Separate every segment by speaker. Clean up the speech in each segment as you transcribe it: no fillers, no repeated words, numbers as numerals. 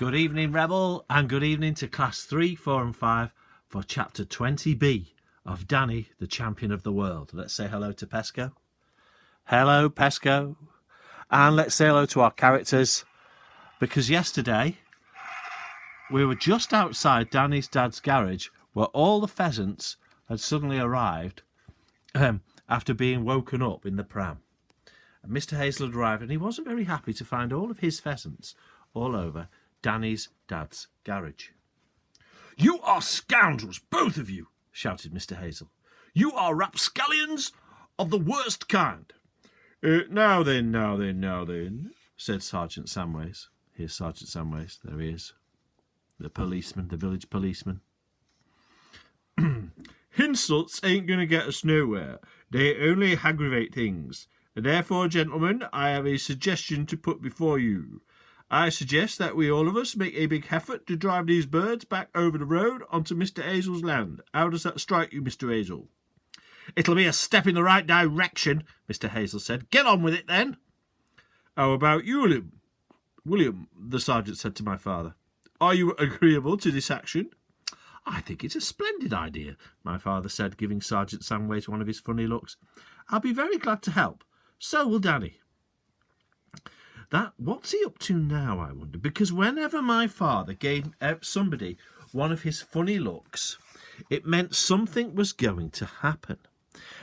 Speaker 1: Good evening, Rebel, and good evening to Class 3, 4 and 5 for Chapter 20B of Danny, the Champion of the World. Let's say hello to Pesco. Hello, Pesco. And let's say hello to our characters, because yesterday we were just outside Danny's dad's garage where all the pheasants had suddenly arrived after being woken up in the pram. And Mr Hazell had arrived, and he wasn't very happy to find all of his pheasants all over Danny's dad's garage. "You are scoundrels, both of you," shouted Mr Hazell. "You are rapscallions of the worst kind." Now then, said Sergeant Samways. Here's Sergeant Samways, there he is. The policeman, the village policeman. "Insults ain't going to get us nowhere. They only aggravate things. And therefore, gentlemen, I have a suggestion to put before you. I suggest that we all of us make a big effort to drive these birds back over the road onto Mr Hazell's land. How does that strike you, Mr Hazell?" "It'll be a step in the right direction," Mr Hazell said. "Get on with it, then." "How about you, William?" "William," the sergeant said to my father, "are you agreeable to this action?" "I think it's a splendid idea," my father said, giving Sergeant Samways one of his funny looks. "I'll be very glad to help. So will Danny." What's he up to now, I wonder? Because whenever my father gave somebody one of his funny looks, it meant something was going to happen.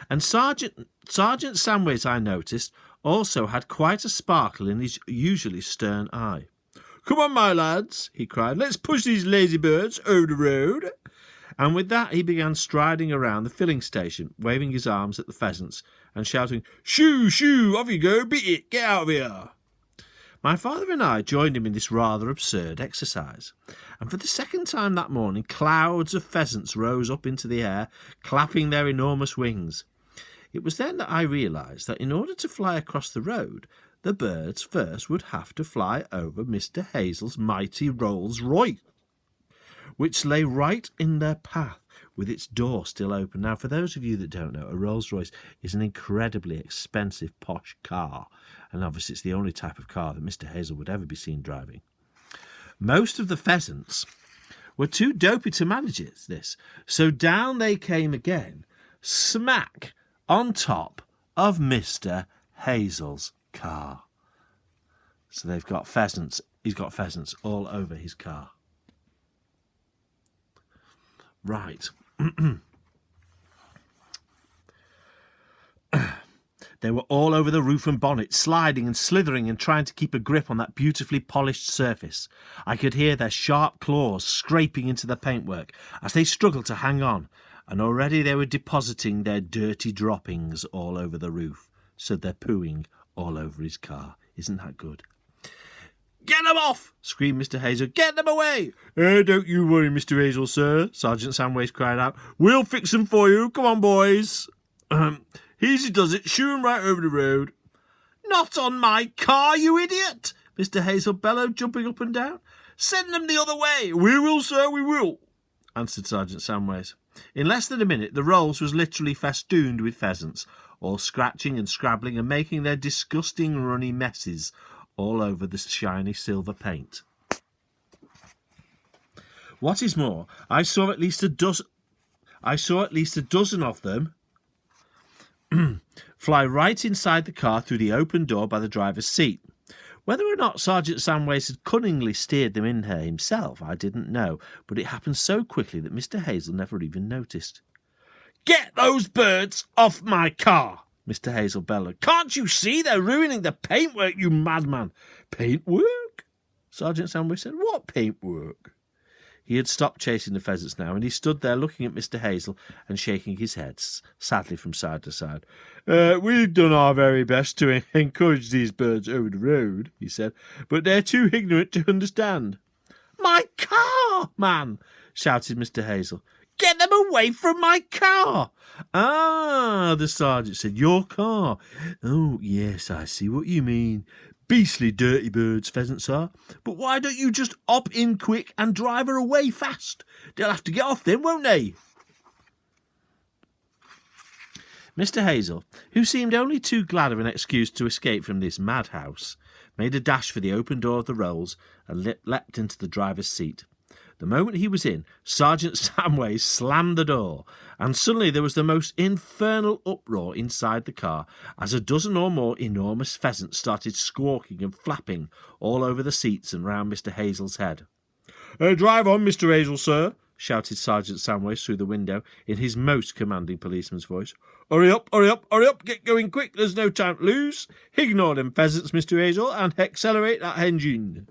Speaker 1: And Sergeant Samways, I noticed, also had quite a sparkle in his usually stern eye. "Come on, my lads," he cried. "Let's push these lazy birds over the road." And with that he began striding around the filling station, waving his arms at the pheasants and shouting, "Shoo, shoo, off you go, beat it, get out of here." My father and I joined him in this rather absurd exercise, and for the second time that morning clouds of pheasants rose up into the air, clapping their enormous wings. It was then that I realised that in order to fly across the road, the birds first would have to fly over Mr Hazell's mighty Rolls-Royce, which lay right in their path, with its door still open. Now, for those of you that don't know, a Rolls-Royce is an incredibly expensive, posh car, and obviously it's the only type of car that Mr Hazell would ever be seen driving. Most of the pheasants were too dopey to manage this, so down they came again, smack on top of Mr Hazell's car. So they've got pheasants. He's got pheasants all over his car. Right. They were all over the roof and bonnet, sliding and slithering and trying to keep a grip on that beautifully polished surface. I could hear their sharp claws scraping into the paintwork as they struggled to hang on, and already they were depositing their dirty droppings all over the roof, so they're pooing all over his car. Isn't that good? "Get them off!" screamed Mr Hazell. "Get them away!" "Don't you worry, Mr Hazell, sir," Sergeant Samways cried out. "We'll fix them for you. Come on, boys." "Easy does it. Shoo 'em right over the road." "Not on my car, you idiot!" Mr Hazell bellowed, jumping up and down. "Send them the other way." "We will, sir, we will," answered Sergeant Samways. In less than a minute the Rolls was literally festooned with pheasants, all scratching and scrabbling and making their disgusting runny messes all over the shiny silver paint. What is more, I saw at least a dozen of them fly right inside the car through the open door by the driver's seat. Whether or not Sergeant Samways had cunningly steered them in here himself, I didn't know, but it happened so quickly that Mr Hazell never even noticed. "Get those birds off my car!" Mr Hazell bellowed. "Can't you see they're ruining the paintwork, you madman?" "Paintwork?" Sergeant Samways said. "What paintwork?" He had stopped chasing the pheasants now, and he stood there looking at Mr Hazell and shaking his head sadly from side to side. "We've done our very best to encourage these birds over the road," he said, "but they're too ignorant to understand." "My car, man!" shouted Mr Hazell. "Get them away from my car!" "Ah," the sergeant said, "your car. Oh, yes, I see what you mean. Beastly dirty birds, pheasants are. But why don't you just hop in quick and drive her away fast? They'll have to get off then, won't they?" Mr Hazell, who seemed only too glad of an excuse to escape from this madhouse, made a dash for the open door of the rolls and leapt into the driver's seat. The moment he was in, Sergeant Samways slammed the door, and suddenly there was the most infernal uproar inside the car as a dozen or more enormous pheasants started squawking and flapping all over the seats and round Mr Hazell's head. "Drive on, Mr Hazell, sir," shouted Sergeant Samways through the window in his most commanding policeman's voice. "Hurry up, hurry up, hurry up, get going quick, there's no time to lose. Ignore them pheasants, Mr Hazell, and accelerate that engine."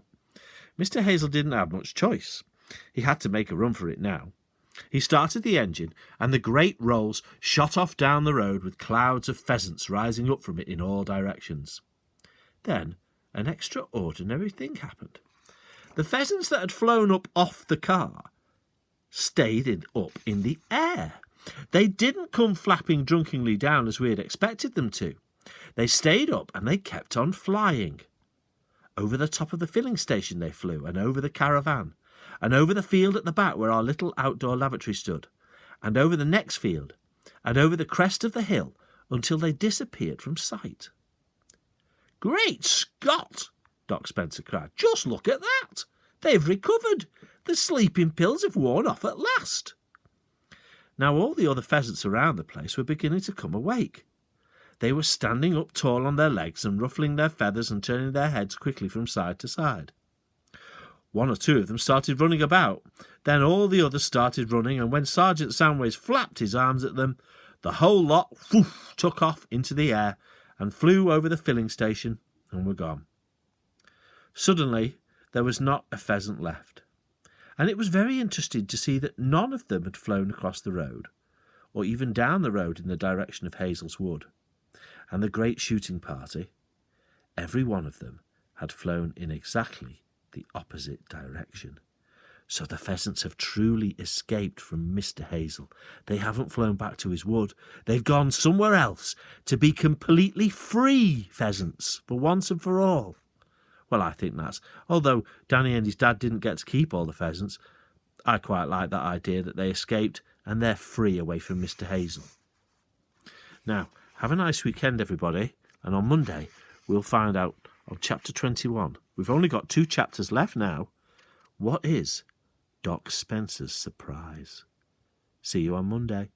Speaker 1: Mr Hazell didn't have much choice. He had to make a run for it now. He started the engine, and the great rolls shot off down the road with clouds of pheasants rising up from it in all directions. Then an extraordinary thing happened. The pheasants that had flown up off the car stayed up in the air. They didn't come flapping drunkenly down as we had expected them to. They stayed up and they kept on flying. Over the top of the filling station they flew, and over the caravan, and over the field at the back where our little outdoor lavatory stood, and over the next field, and over the crest of the hill, until they disappeared from sight. "Great Scott!" Doc Spencer cried. "Just look at that! They've recovered! The sleeping pills have worn off at last!" Now all the other pheasants around the place were beginning to come awake. They were standing up tall on their legs and ruffling their feathers and turning their heads quickly from side to side. One or two of them started running about. Then all the others started running, and when Sergeant Samways flapped his arms at them, the whole lot took off into the air and flew over the filling station and were gone. Suddenly there was not a pheasant left, and it was very interesting to see that none of them had flown across the road, or even down the road in the direction of Hazell's Wood. And the great shooting party, every one of them had flown in exactly the opposite direction. So the pheasants have truly escaped from Mr Hazell. They haven't flown back to his wood. They've gone somewhere else to be completely free pheasants for once and for all. Well, I think that's, although Danny and his dad didn't get to keep all the pheasants, I quite like that idea that they escaped and they're free away from Mr Hazell. Now, have a nice weekend, everybody, and on Monday we'll find out on chapter 21. We've only got 2 chapters left now. What is Doc Spencer's surprise? See you on Monday.